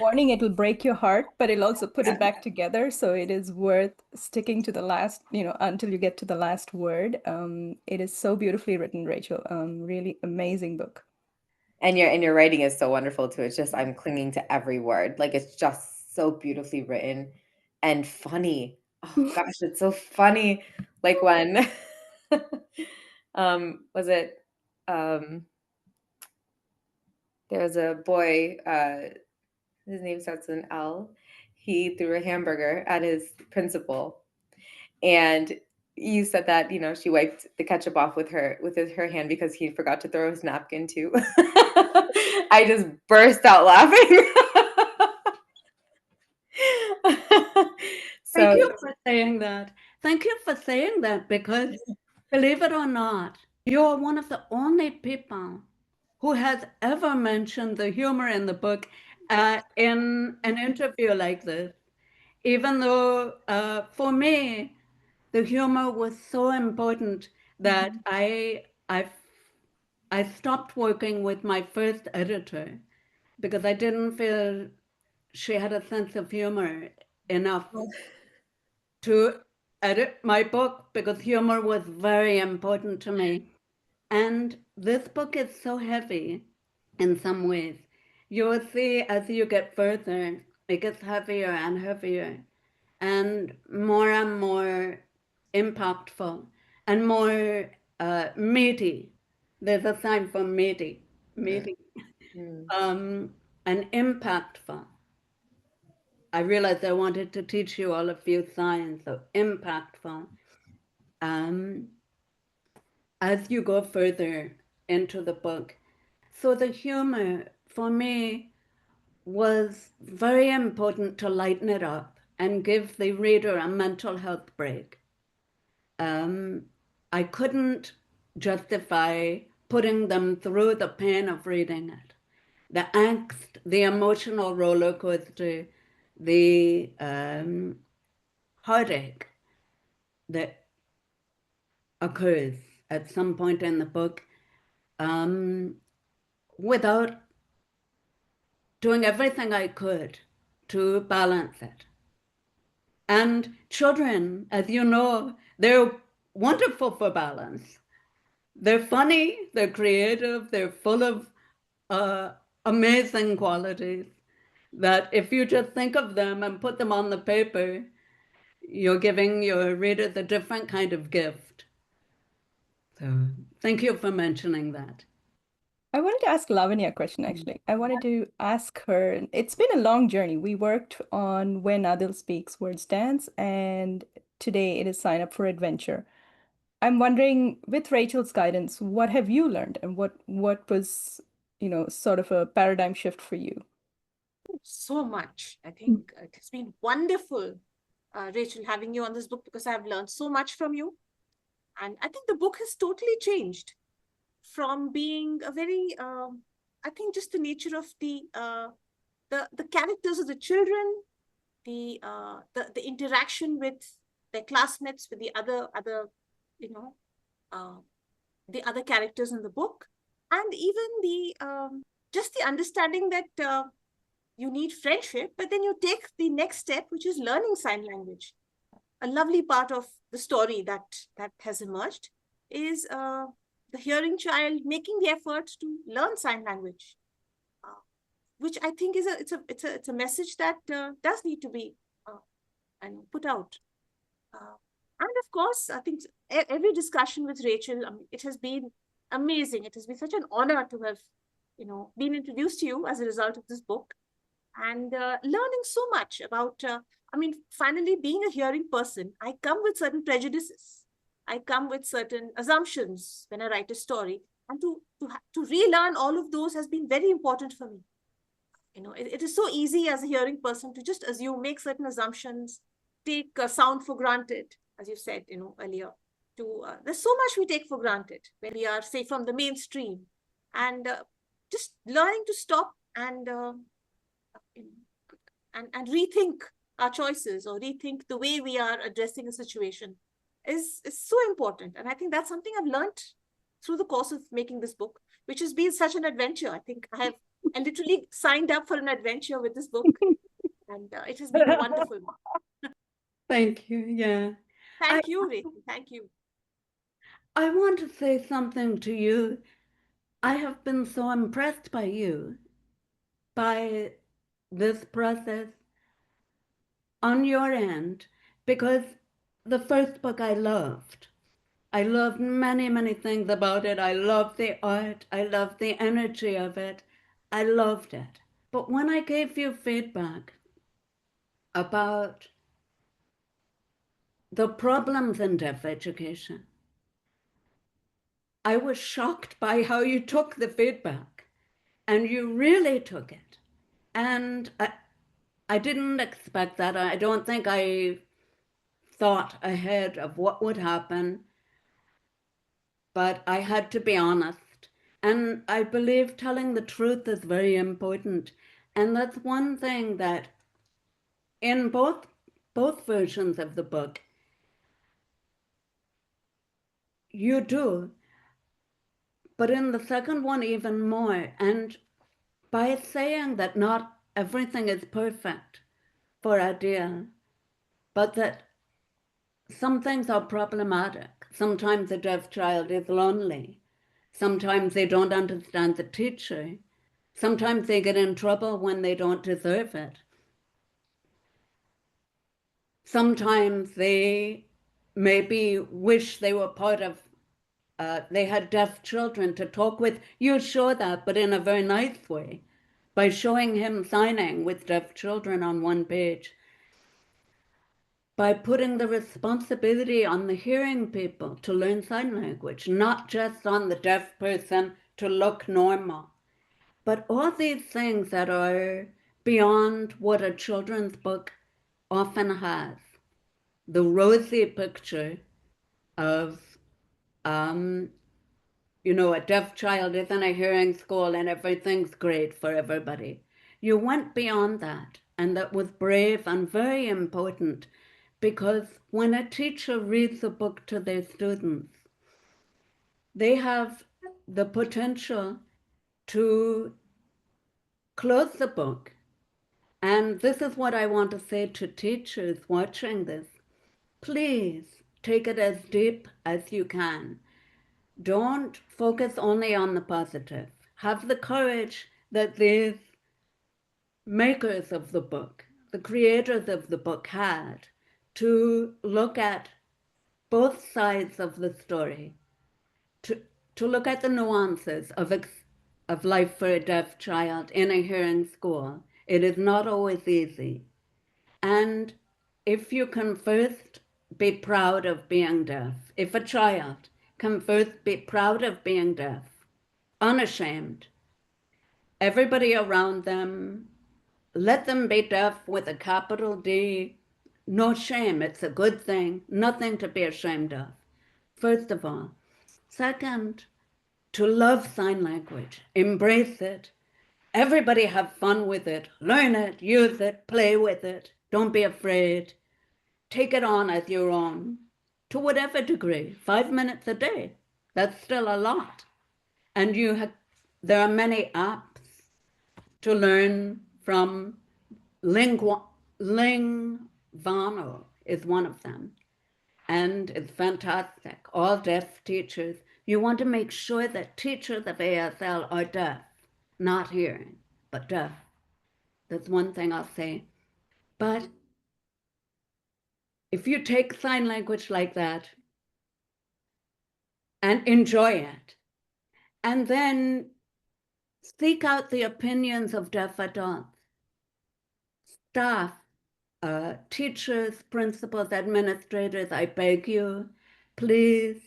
Warning, it will break your heart, but it'll also put it back together. So it is worth sticking to the last, until you get to the last word. It is so beautifully written, Rachel. Really amazing book. And your writing is so wonderful too. It's just I'm clinging to every word. Like it's just so beautifully written and funny. Oh gosh, it's so funny. Like when was it there was a boy, his name starts with an L. He threw a hamburger at his principal. And you said that, she wiped the ketchup off with her hand because he forgot to throw his napkin too. I just burst out laughing. Thank you for saying that. Thank you for saying that because believe it or not, you're one of the only people who has ever mentioned the humor in the book in an interview like this. Even though for me, the humor was so important that I stopped working with my first editor because I didn't feel she had a sense of humor enough Oh. to edit my book because humor was very important to me. And this book is so heavy in some ways. You will see as you get further, it gets heavier and heavier and more impactful and more meaty. There's a sign for meaty, meaty, Mm. and impactful. I realized I wanted to teach you all a few signs, so impactful. Um, as you go further into the book. So the humor for me was very important to lighten it up and give the reader a mental health break. I couldn't justify putting them through the pain of reading it. The angst, the emotional roller coaster, the heartache that occurs at some point in the book without doing everything I could to balance it. And children, as you know, they're wonderful for balance. They're funny, they're creative, they're full of amazing qualities that if you just think of them and put them on the paper, you're giving your readers a different kind of gift. So thank you for mentioning that. I wanted to ask Lavanya a question, actually. I wanted to ask her, it's been a long journey. We worked on When Adil Speaks, Words Dance, and today it is Sign Up for Adventure. I'm wondering, with Rachel's guidance, what have you learned and what was, sort of a paradigm shift for you? So much. I think it has been wonderful, Rachel, having you on this book because I've learned so much from you. And I think the book has totally changed from being a very, I think, just the nature of the characters of the children, the interaction with their classmates, with the other you know the other characters in the book, and even the just the understanding that you need friendship, but then you take the next step, which is learning sign language. A lovely part of the story that has emerged is the hearing child making the effort to learn sign language, which I think is it's a message that does need to be and put out. And of course, I think every discussion with Rachel, it has been amazing. It has been such an honor to have, been introduced to you as a result of this book, and learning so much about. Finally, being a hearing person, I come with certain prejudices. I come with certain assumptions when I write a story, and to relearn all of those has been very important for me. It is so easy as a hearing person to just assume, make certain assumptions, take sound for granted, as you said, earlier. There's so much we take for granted when we are, say, from the mainstream, and just learning to stop and and rethink our choices or rethink the way we are addressing a situation is so important. And I think that's something I've learned through the course of making this book, which has been such an adventure. I think I literally signed up for an adventure with this book, and it has been a wonderful one. Thank you. Yeah. Thank you, Rachel. Thank you. I want to say something to you. I have been so impressed by you, by this process on your end, because the first book I loved. I loved many, many things about it. I loved the art. I loved the energy of it. I loved it. But when I gave you feedback about the problems in deaf education, I was shocked by how you took the feedback, and you really took it. And I didn't expect that. I don't think I thought ahead of what would happen, but I had to be honest. And I believe telling the truth is very important. And that's one thing that in both versions of the book, you do, but in the second one even more. And by saying that not everything is perfect for Adele, but that some things are problematic. Sometimes a deaf child is lonely. Sometimes they don't understand the teacher. Sometimes they get in trouble when they don't deserve it. Sometimes they maybe wish they were part of, they had deaf children to talk with. You show that, but in a very nice way, by showing him signing with deaf children on one page, by putting the responsibility on the hearing people to learn sign language, not just on the deaf person to look normal. But all these things that are beyond what a children's book often has. The rosy picture of, a deaf child is in a hearing school and everything's great for everybody. You went beyond that, and that was brave and very important, because when a teacher reads a book to their students, they have the potential to close the book. And this is what I want to say to teachers watching this. Please take it as deep as you can. Don't focus only on the positive. Have the courage that these makers of the book, the creators of the book had, to look at both sides of the story, to look at the nuances of life for a deaf child in a hearing school. It is not always easy. And if you can first be proud of being deaf, if a child can first be proud of being deaf, unashamed, everybody around them, let them be deaf with a capital D, no shame, it's a good thing, nothing to be ashamed of, first of all. Second, to love sign language, embrace it. Everybody have fun with it, learn it, use it, play with it, don't be afraid. Take it on as your own, to whatever degree, 5 minutes a day. That's still a lot. And there are many apps to learn from. Lingvano is one of them. And it's fantastic. All deaf teachers, you want to make sure that teachers of ASL are deaf, not hearing, but deaf. That's one thing I'll say. But if you take sign language like that and enjoy it, and then seek out the opinions of deaf adults, staff, teachers, principals, administrators, I beg you, please,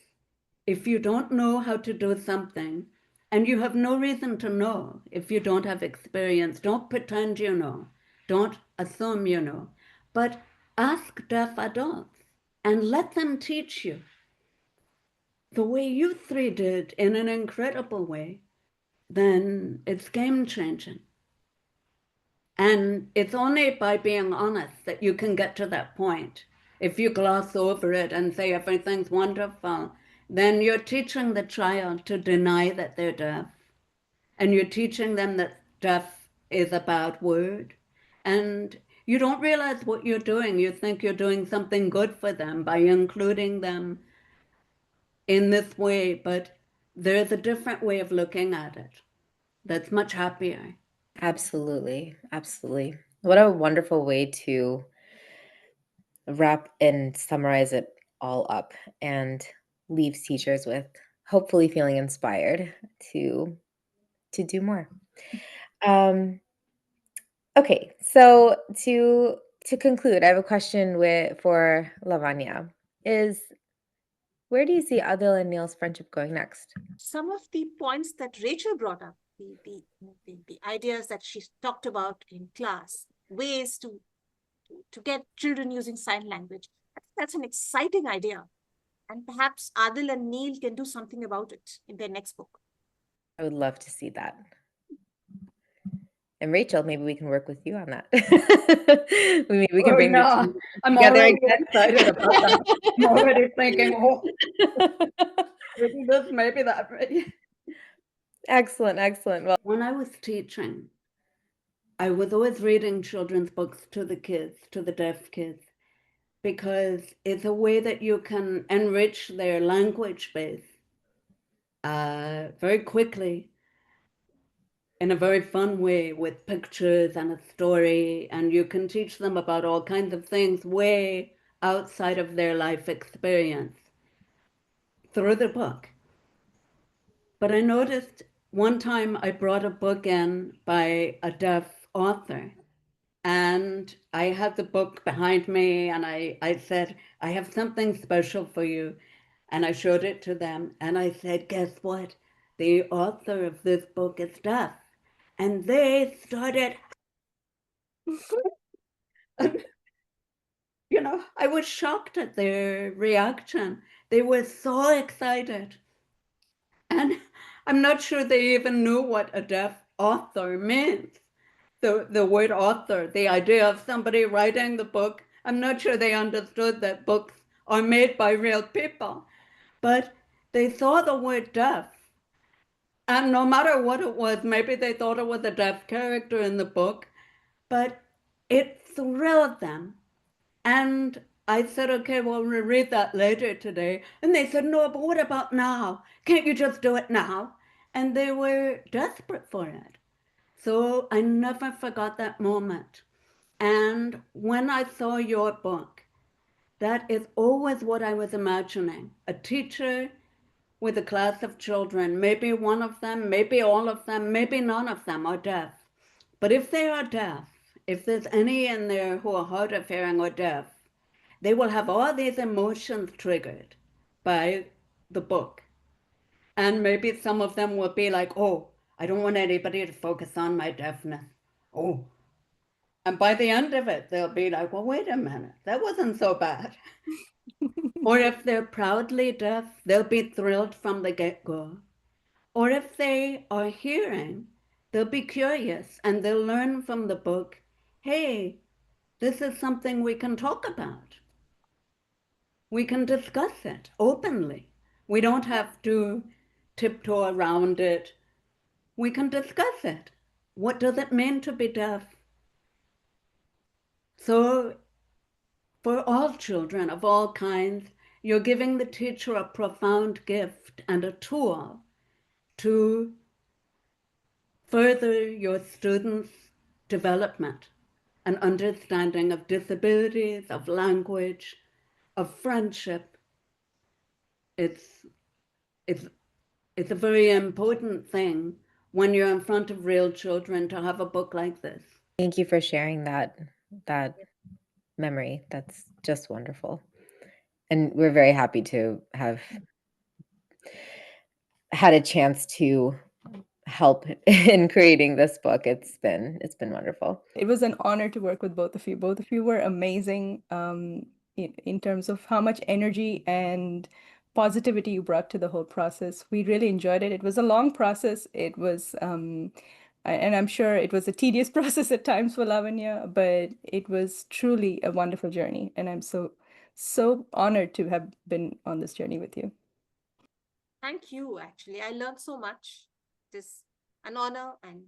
if you don't know how to do something, and you have no reason to know if you don't have experience, don't pretend you know, don't assume you know, but ask deaf adults and let them teach you the way you three did in an incredible way. Then it's game-changing. And it's only by being honest that you can get to that point. If you gloss over it and say everything's wonderful, then you're teaching the child to deny that they're deaf. And you're teaching them that deaf is a bad word. And you don't realize what you're doing. You think you're doing something good for them by including them in this way, but there's a different way of looking at it that's much happier. Absolutely. Absolutely. What a wonderful way to wrap and summarize it all up and leaves teachers with hopefully feeling inspired to do more. Okay, so to conclude, I have a question for Lavanya. Where do you see Adil and Neil's friendship going next? Some of the points that Rachel brought up, the ideas that she talked about in class, ways to get children using sign language. I think that's an exciting idea. And perhaps Adil and Neil can do something about it in their next book. I would love to see that. And Rachel, maybe we can work with you on that. we can bring the two I'm together already again. excited about that. I'm already thinking, maybe this, maybe that. Excellent, excellent. Well, when I was teaching, I was always reading children's books to the kids, to the deaf kids, because it's a way that you can enrich their language base very quickly in a very fun way with pictures and a story, and you can teach them about all kinds of things way outside of their life experience through the book. But I noticed one time I brought a book in by a deaf author, and I had the book behind me, and I said, I have something special for you. And I showed it to them, and I said, guess what? The author of this book is deaf. And they started, I was shocked at their reaction. They were so excited. And I'm not sure they even knew what a deaf author means. The word author, the idea of somebody writing the book, I'm not sure they understood that books are made by real people. But they saw the word deaf. And no matter what it was, maybe they thought it was a deaf character in the book, but it thrilled them. And I said, okay, well, we'll read that later today. And they said, no, but what about now? Can't you just do it now? And they were desperate for it. So I never forgot that moment. And when I saw your book, that is always what I was imagining. A teacher with a class of children, maybe one of them, maybe all of them, maybe none of them are deaf. But if they are deaf, if there's any in there who are hard of hearing or deaf, they will have all these emotions triggered by the book. And maybe some of them will be like, oh, I don't want anybody to focus on my deafness. Oh. And by the end of it, they'll be like, well, wait a minute, that wasn't so bad. Or if they're proudly deaf, they'll be thrilled from the get-go. Or if they are hearing, they'll be curious and they'll learn from the book, hey, this is something we can talk about. We can discuss it openly. We don't have to tiptoe around it. We can discuss it. What does it mean to be deaf? So for all children of all kinds, you're giving the teacher a profound gift and a tool to further your students' development and understanding of disabilities, of language, of friendship. It's a very important thing when you're in front of real children to have a book like this. Thank you for sharing that memory. That's just wonderful. And we're very happy to have had a chance to help in creating this book. It's been wonderful. It was an honor to work with both of you. Both of you were amazing in terms of how much energy and positivity you brought to the whole process. We really enjoyed it. It was a long process. It was, and I'm sure it was a tedious process at times for Lavanya, but it was truly a wonderful journey. And I'm so honored to have been on this journey with you. Thank you, actually. I learned so much. It is an honor and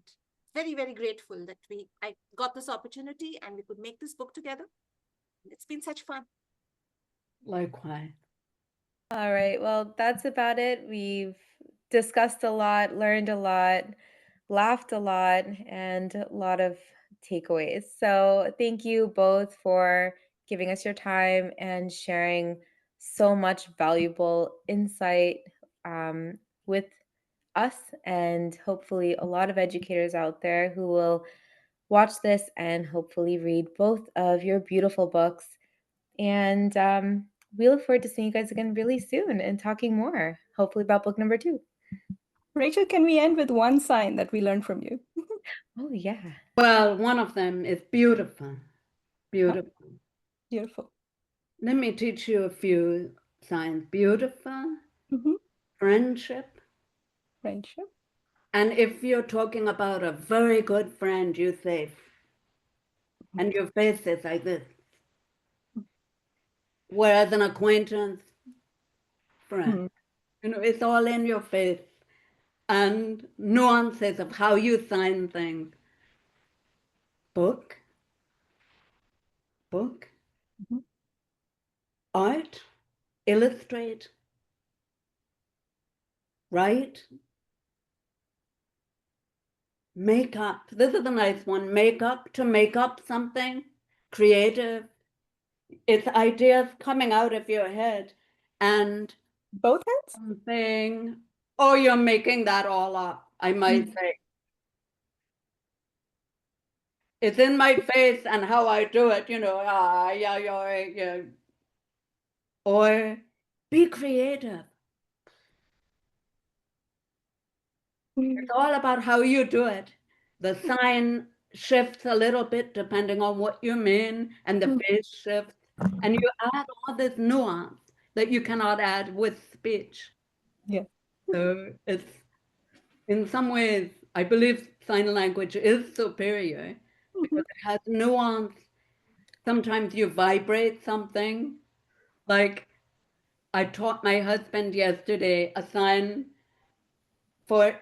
very, very grateful that I got this opportunity and we could make this book together. It's been such fun. Likewise. All right. Well, that's about it. We've discussed a lot, learned a lot, laughed a lot, and a lot of takeaways. So, thank you both for giving us your time and sharing so much valuable insight with us, and hopefully a lot of educators out there who will watch this and hopefully read both of your beautiful books. And we look forward to seeing you guys again really soon and talking more, hopefully about book number 2. Rachel, can we end with one sign that we learned from you? Oh, yeah. Well, one of them is beautiful. Beautiful. Beautiful. Let me teach you a few signs. Beautiful, Mhm. friendship. Friendship. And if you're talking about a very good friend, you say, and your face is like this. Whereas an acquaintance, friend, it's all in your face. And nuances of how you sign things. book, Mhm. art, illustrate, write, make up. This is a nice one. Make up, to make up something creative. It's ideas coming out of your head and Both hands? something, or you're making that all up, I might say. It's in my face and how I do it, yeah. Or be creative. It's all about how you do it. The sign shifts a little bit depending on what you mean, and the face shifts. And you add all this nuance that you cannot add with speech. Yeah. So it's, in some ways, I believe sign language is superior because it has nuance. Sometimes you vibrate something. Like I taught my husband yesterday a sign for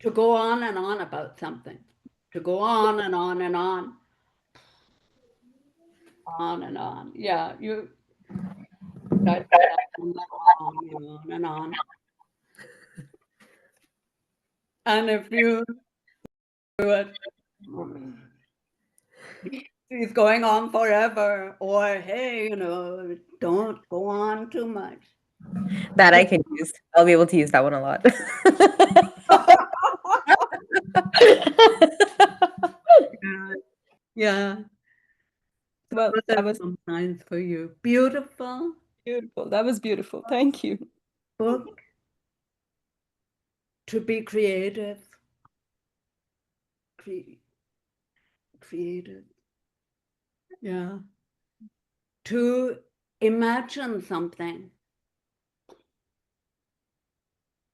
to go on and on about something, to go on and on and on and on. Yeah, you that on and on and on. And if you do it, he's going on forever, or hey, don't go on too much. That I can use. I'll be able to use that one a lot. Yeah. Well, Those that are was some signs for you. Beautiful beautiful. That was beautiful. Thank you. book, to be creative. Creative. Yeah. To imagine something.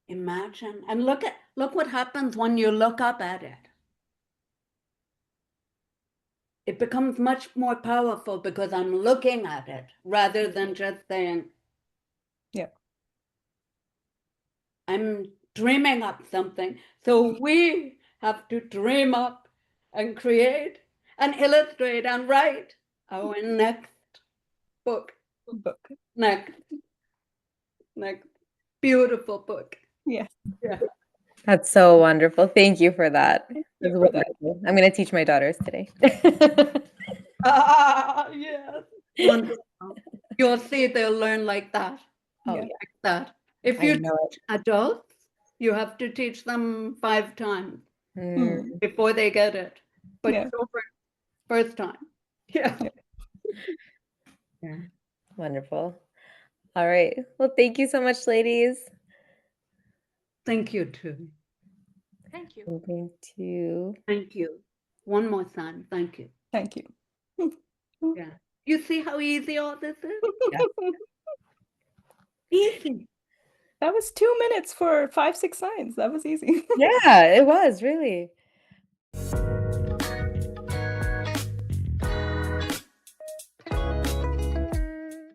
Imagine. And look what happens when you look up at it. It becomes much more powerful because I'm looking at it rather than just saying, Yeah. I'm dreaming up something. So we have to dream up and create and illustrate and write our next book. Book. Next beautiful book. Yes. Yeah. That's so wonderful. Thank you for that. Thank That's you for that. wonderful. I'm going to teach my daughters today. Yes. Wonderful. You'll see they'll learn like that. Oh, Yeah. yeah. Like that. If I you know teach adults, you have to teach them 5 times Mm. before they get it. But Yeah. children, first time. Yeah. Yeah. Yeah. Wonderful. All right. Well, thank you so much, ladies. Thank you too. Thank you. I'm going to. Thank you. One more time. Thank you. Thank you. Yeah. You see how easy all this is? Yeah. Easy. That was 2 minutes for 5, 6 signs. That was easy. Yeah, it was really.